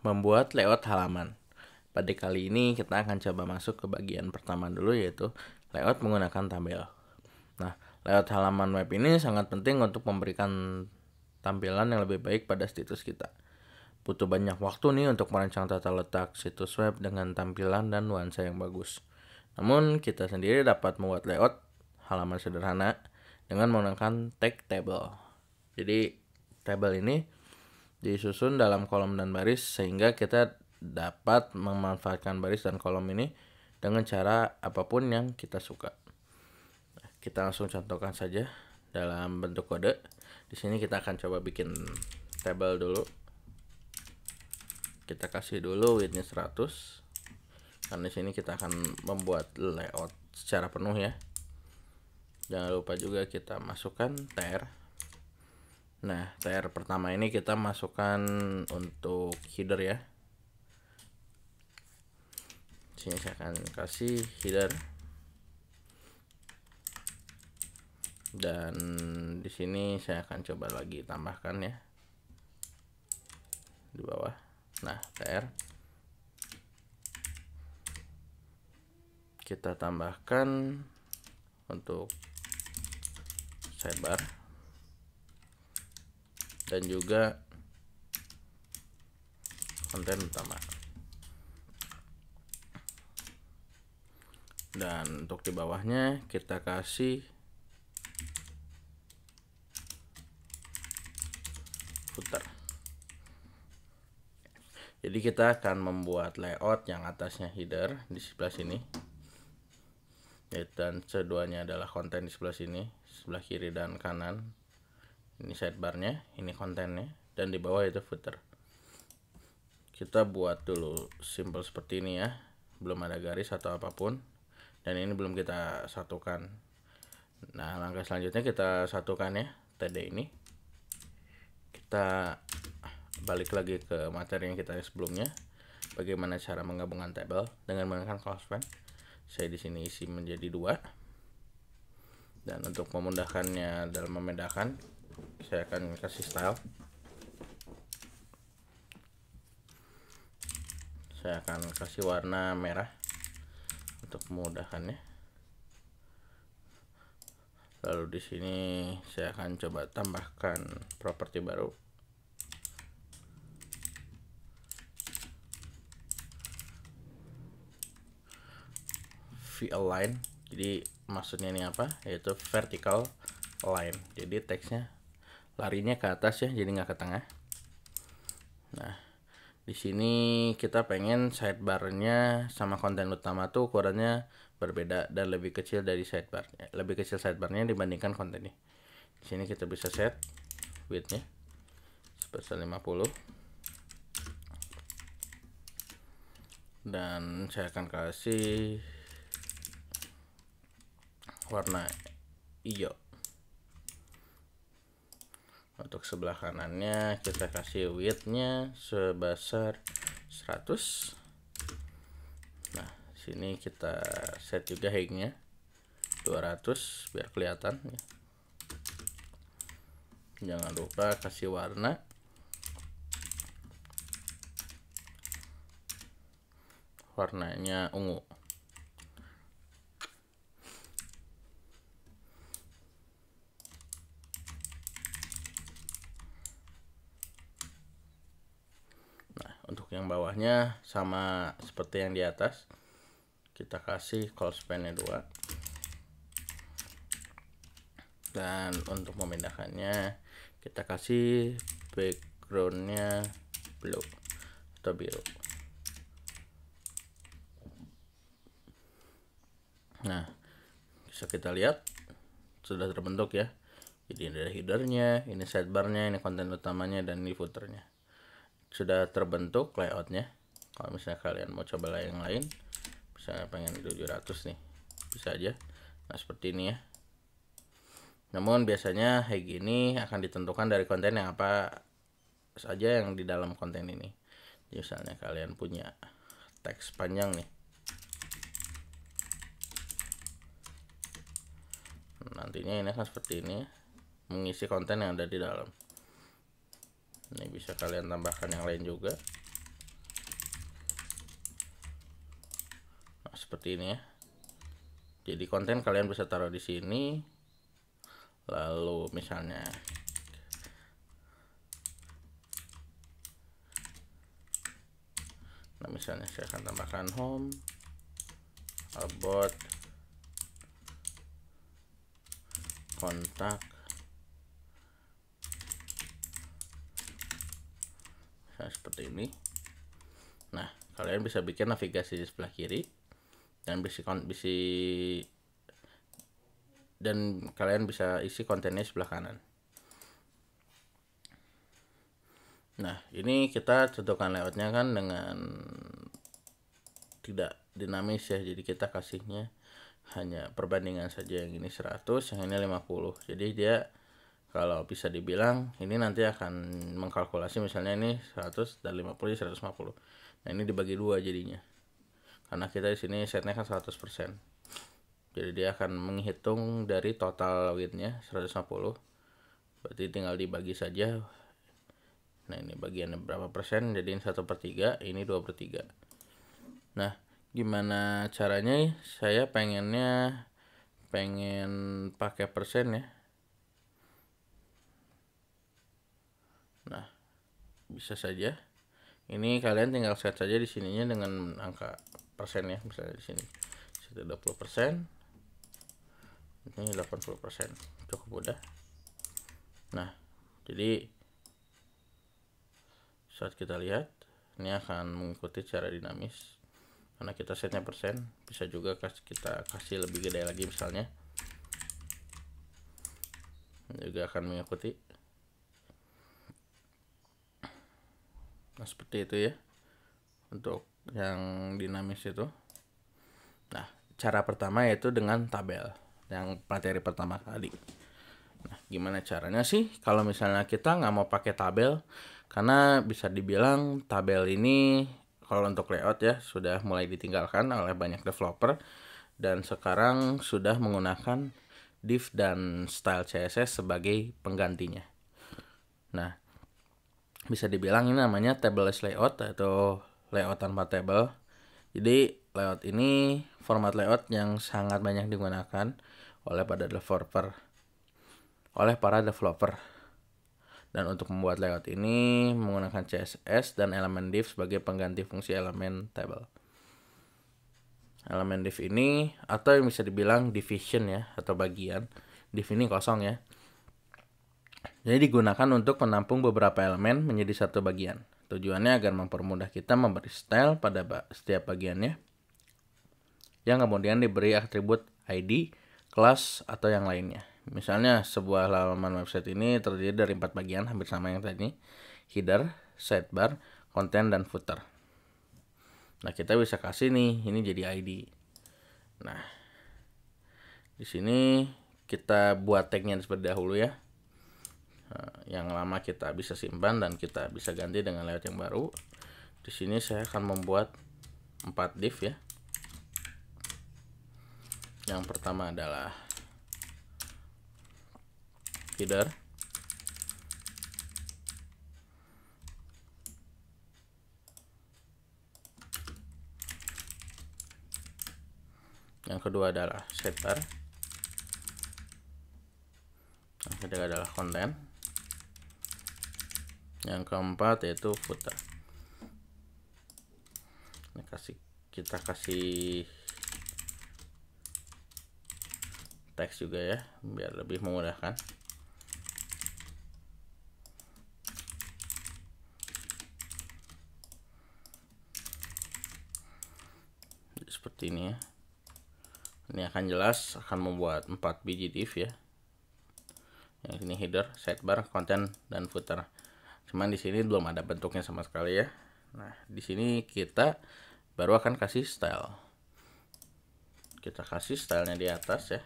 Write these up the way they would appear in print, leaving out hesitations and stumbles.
Membuat layout halaman. Pada kali ini kita akan coba masuk ke bagian pertama dulu, yaitu layout menggunakan tabel. Nah, layout halaman web ini sangat penting untuk memberikan tampilan yang lebih baik pada situs kita. Butuh banyak waktu nih untuk merancang tata letak situs web dengan tampilan dan nuansa yang bagus. Namun, kita sendiri dapat membuat layout halaman sederhana dengan menggunakan tag table. Jadi, tabel ini disusun dalam kolom dan baris sehingga kita dapat memanfaatkan baris dan kolom ini dengan cara apapun yang kita suka. Kita langsung contohkan saja dalam bentuk kode. Di sini kita akan coba bikin tabel dulu. Kita kasih dulu widthnya 100. Karena di sini kita akan membuat layout secara penuh ya. Jangan lupa juga kita masukkan tr. Nah, tr pertama ini kita masukkan untuk header ya. Sini saya akan kasih header. Dan di sini saya akan coba lagi tambahkan ya. Di bawah. Nah, tr. Kita tambahkan untuk sidebar. Dan juga konten utama. Dan untuk di bawahnya kita kasih footer. Jadi kita akan membuat layout yang atasnya header di sebelah sini, dan keduanya adalah konten di sebelah sini, sebelah kiri dan kanan. Ini sidebarnya, ini kontennya, dan di bawah itu footer. Kita buat dulu simple seperti ini ya, belum ada garis atau apapun, dan ini belum kita satukan. Nah, langkah selanjutnya kita satukan ya, td ini. Kita balik lagi ke materi yang kita sebelumnya, bagaimana cara menggabungkan tabel dengan menggunakan close friend. Saya di sini isi menjadi 2. Dan untuk memudahkannya dalam membedakan, saya akan kasih style. Saya akan kasih warna merah untuk memudahkannya. Lalu di sini saya akan coba tambahkan properti baru. V-align. Jadi maksudnya ini apa? Yaitu vertical line. Jadi teksnya larinya ke atas ya, jadi nggak ke tengah. Nah, di sini kita pengen sidebarnya sama konten utama tuh ukurannya berbeda dan lebih kecil dari sidebarnya, lebih kecil sidebarnya dibandingkan kontennya. Di sini kita bisa set widthnya sebesar 50. Dan saya akan kasih warna hijau. Untuk sebelah kanannya kita kasih widthnya sebesar 100. Nah, sini kita set juga height-nya 200 biar kelihatan ya. Jangan lupa kasih warna. Warnanya ungu. Untuk yang bawahnya sama seperti yang di atas, kita kasih close span-nya 2. Dan untuk memindahkannya kita kasih background-nya blue atau biru. Nah, bisa kita lihat sudah terbentuk ya. Jadi ada headernya, ini sidebarnya, ini konten utamanya, dan ini footernya. Sudah terbentuk layoutnya. Kalau misalnya kalian mau coba yang lain, misalnya pengen 700 nih, bisa aja. Nah, seperti ini ya. Namun biasanya kayak gini akan ditentukan dari konten yang apa saja yang di dalam konten ini. Misalnya kalian punya teks panjang nih, nantinya ini akan seperti ini, mengisi konten yang ada di dalam. Ini bisa kalian tambahkan yang lain juga. seperti ini ya. Jadi konten kalian bisa taruh di sini. Lalu misalnya misalnya saya akan tambahkan home, about, kontak, seperti ini. Nah, kalian bisa bikin navigasi di sebelah kiri dan kalian bisa isi kontennya sebelah kanan. Nah, ini kita tentukan layoutnya kan dengan tidak dinamis ya, jadi kita kasihnya hanya perbandingan saja, yang ini 100, yang ini 50. Jadi dia kalau bisa dibilang ini nanti akan mengkalkulasi misalnya ini 100 dan 50 150. Nah, ini dibagi 2 jadinya. Karena kita di sini setnya kan 100%. Jadi dia akan menghitung dari total logitnya 150. Berarti tinggal dibagi saja. Nah, ini bagiannya berapa persen, jadiin 1/3, ini 2/3. Nah, gimana caranya? Saya pengen pakai persen ya. Nah, bisa saja. Ini kalian tinggal set saja di sininya dengan angka persen ya. Misalnya di sini 20%. Ini 80%. Cukup mudah. Nah, jadi saat kita lihat ini akan mengikuti secara dinamis. Karena kita setnya persen, bisa juga kita kasih lebih gede lagi misalnya. Juga akan mengikuti. Nah, seperti itu ya untuk yang dinamis itu. Nah, cara pertama yaitu dengan tabel, yang materi pertama kali. Nah, gimana caranya sih kalau misalnya kita nggak mau pakai tabel? Karena bisa dibilang tabel ini kalau untuk layout ya sudah mulai ditinggalkan oleh banyak developer, dan sekarang sudah menggunakan div dan style CSS sebagai penggantinya. Nah, bisa dibilang ini namanya tableless layout atau layout tanpa tabel. Jadi layout ini format layout yang sangat banyak digunakan oleh para developer. Dan untuk membuat layout ini menggunakan CSS dan elemen div sebagai pengganti fungsi elemen table. Elemen div ini atau yang bisa dibilang division ya atau bagian. Div ini kosong ya. Jadi digunakan untuk menampung beberapa elemen menjadi satu bagian. Tujuannya agar mempermudah kita memberi style pada setiap bagiannya, yang kemudian diberi atribut ID, kelas, atau yang lainnya. Misalnya sebuah halaman website ini terdiri dari 4 bagian, hampir sama yang tadi. Header, sidebar, konten, dan footer. Nah, kita bisa kasih nih, ini jadi ID. Nah, di sini kita buat tagnya seperti dahulu ya. Yang lama kita bisa simpan dan kita bisa ganti dengan layout yang baru. Di sini saya akan membuat 4 div ya. Yang pertama adalah header, yang kedua adalah sidebar, yang ketiga adalah konten, yang keempat yaitu footer. Ini kita kasih teks juga ya biar lebih memudahkan. Seperti ini ya. Ini akan jelas, akan membuat 4 biji div ya. Yang ini header, sidebar, konten, dan footer. Cuman di sini belum ada bentuknya sama sekali ya. Nah, di sini kita baru akan kasih style. Kita kasih stylenya di atas ya.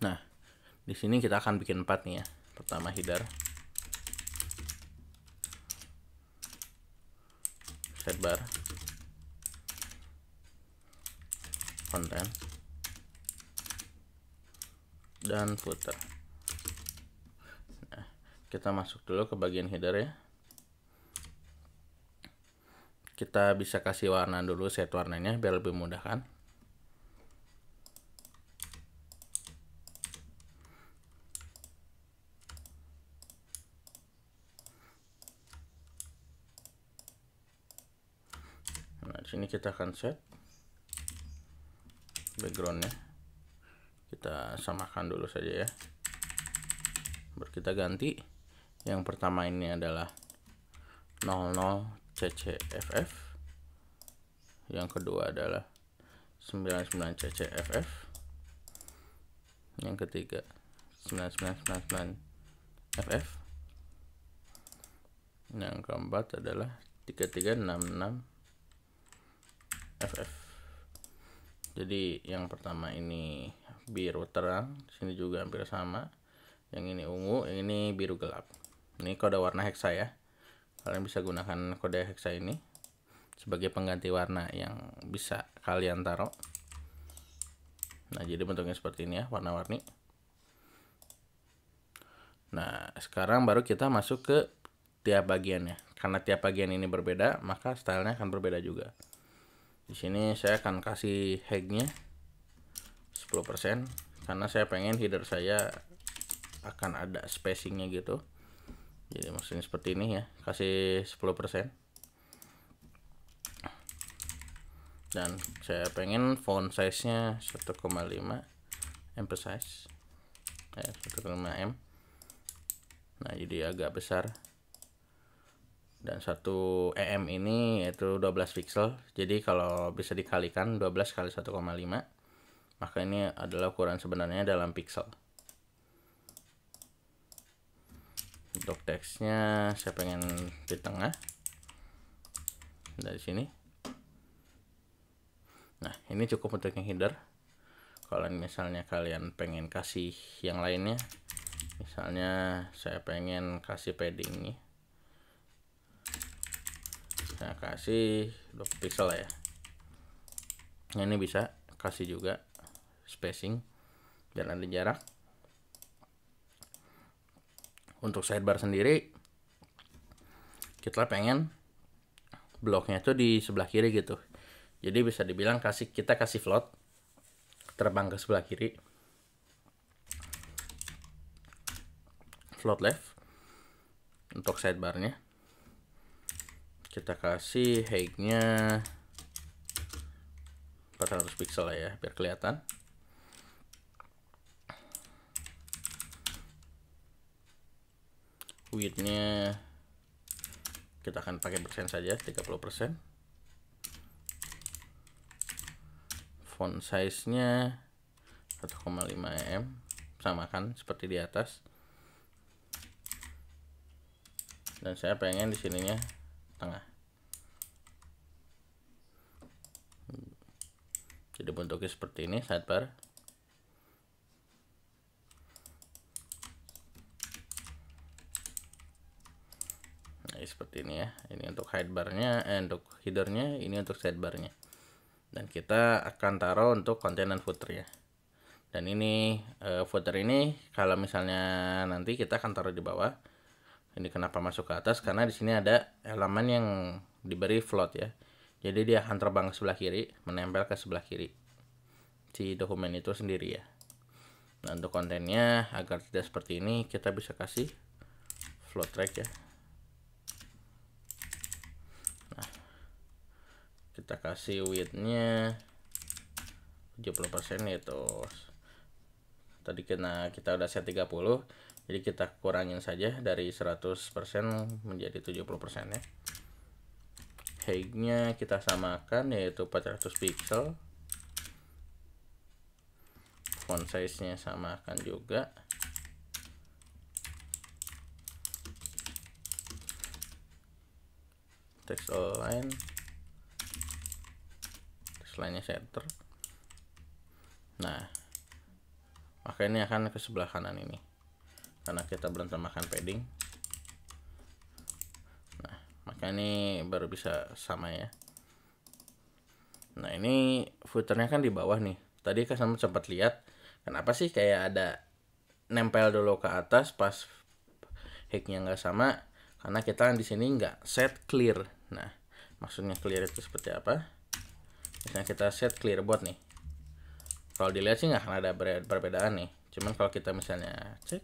Nah, di sini kita akan bikin 4 nih ya. Pertama header, sidebar, konten, dan footer. Nah, kita masuk dulu ke bagian header ya. kita bisa kasih warna dulu, set warnanya biar lebih mudah kan. Nah, di sini kita akan set backgroundnya, kita samakan dulu saja ya. Baru kita ganti. Yang pertama ini adalah 00 CCFF, yang kedua adalah 99 CCFF, yang ketiga 9999 FF, yang keempat adalah 3366 FF. Jadi yang pertama ini biru terang, sini juga hampir sama. Yang ini ungu, yang ini biru gelap. Ini kode warna hexa ya. Kalian bisa gunakan kode hexa ini sebagai pengganti warna yang bisa kalian taruh. Nah, jadi bentuknya seperti ini ya, warna-warni. Nah, sekarang baru kita masuk ke tiap bagiannya. Karena tiap bagian ini berbeda, maka stylenya akan berbeda juga. Di sini saya akan kasih height-nya 10% karena saya pengen header saya akan ada spacingnya gitu. Jadi maksudnya seperti ini ya, kasih 10%. Dan saya pengen font size-nya 1,5 emphasize 1,5 em. Nah, jadi agak besar. Dan 1 em ini yaitu 12 pixel. Jadi kalau bisa dikalikan 12 kali 1,5, maka ini adalah ukuran sebenarnya dalam pixel. Untuk teksnya saya pengen di tengah, dari sini. Nah, ini cukup untuk yang header. Kalau misalnya kalian pengen kasih yang lainnya, misalnya saya pengen kasih padding nih, saya kasih 20 pixel ya. Nah, ini bisa kasih juga spacing biar ada jarak. Untuk sidebar sendiri, kita pengen bloknya itu di sebelah kiri gitu. Jadi bisa dibilang kita kasih float terbang ke sebelah kiri, float left. Untuk sidebarnya kita kasih height-nya 400 pixel lah ya biar kelihatan. Width-nya kita akan pakai persen saja, 30%. Font size-nya 1,5 em, samakan seperti di atas. Dan saya pengen di sininya tengah. Jadi bentuknya seperti ini sidebar. Nah, seperti ini ya. Ini untuk sidebarnya, untuk headernya, ini untuk sidebarnya. Dan kita akan taruh untuk konten dan footer ya. Dan ini footer ini kalau misalnya nanti kita akan taruh di bawah. Ini kenapa masuk ke atas? Karena di sini ada elemen yang diberi float ya. Jadi dia akan terbang ke sebelah kiri, menempel ke sebelah kiri si dokumen itu sendiri ya. Nah, untuk kontennya agar tidak seperti ini, kita bisa kasih float track ya. Nah, kita kasih width-nya 70%, yaitu tadi kita udah set 30, jadi kita kurangin saja dari 100% menjadi 70% ya. Height-nya kita samakan yaitu 400 pixel. Font size-nya samakan juga. Text align, text line-nya center. Nah, maka ini akan ke sebelah kanan ini karena kita belum tambahkan padding. Nah, maka ini baru bisa sama ya. Nah, ini footernya kan di bawah nih. Tadi kan sempat lihat kenapa sih kayak ada nempel dulu ke atas pas height-nya nggak sama, karena kita di sini nggak set clear. Nah, Maksudnya clear itu seperti apa? Misalnya kita set clear board nih. Kalau dilihat sih nggak akan ada perbedaan nih. Cuman kalau kita misalnya cek,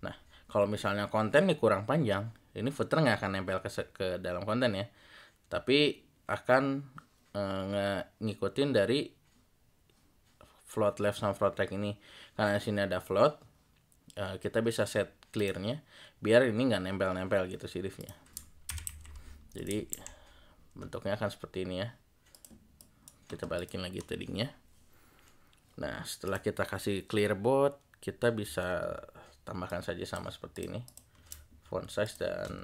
nah kalau misalnya konten nih kurang panjang, ini footer nggak akan nempel ke dalam konten ya, tapi akan ngikutin dari float left sama float right ini. Karena di sini ada float, kita bisa set clearnya biar ini nggak nempel-nempel gitu si div-nya. Jadi bentuknya akan seperti ini ya. Kita balikin lagi tadinya. Nah setelah kita kasih clear board, kita bisa tambahkan saja sama seperti ini, font size dan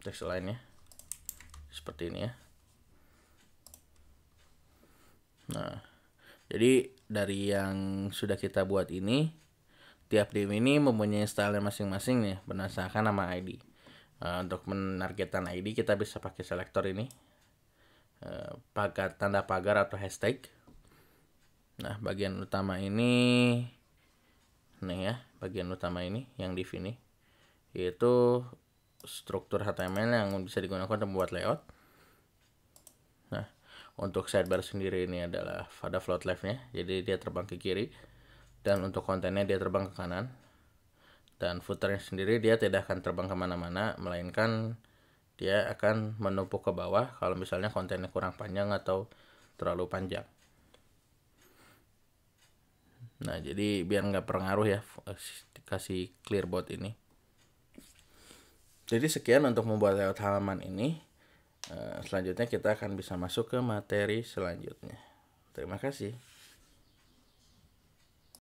text line-nya seperti ini ya. Nah jadi dari yang sudah kita buat ini, tiap div ini mempunyai style masing-masing nih berdasarkan nama ID. Untuk menargetkan ID kita bisa pakai selektor ini, pagar, tanda pagar atau hashtag. Nah bagian utama ini nih ya, bagian utama ini yang div ini yaitu struktur HTML yang bisa digunakan untuk membuat layout. Nah untuk sidebar sendiri ini adalah pada float left-nya, jadi dia terbang ke kiri, dan untuk kontennya dia terbang ke kanan. Dan footernya sendiri dia tidak akan terbang kemana-mana, melainkan dia akan menumpuk ke bawah kalau misalnya kontennya kurang panjang atau terlalu panjang. Nah jadi biar nggak pengaruh ya kasih clear board ini. Jadi sekian untuk membuat layout halaman ini. Selanjutnya kita akan bisa masuk ke materi selanjutnya. Terima kasih.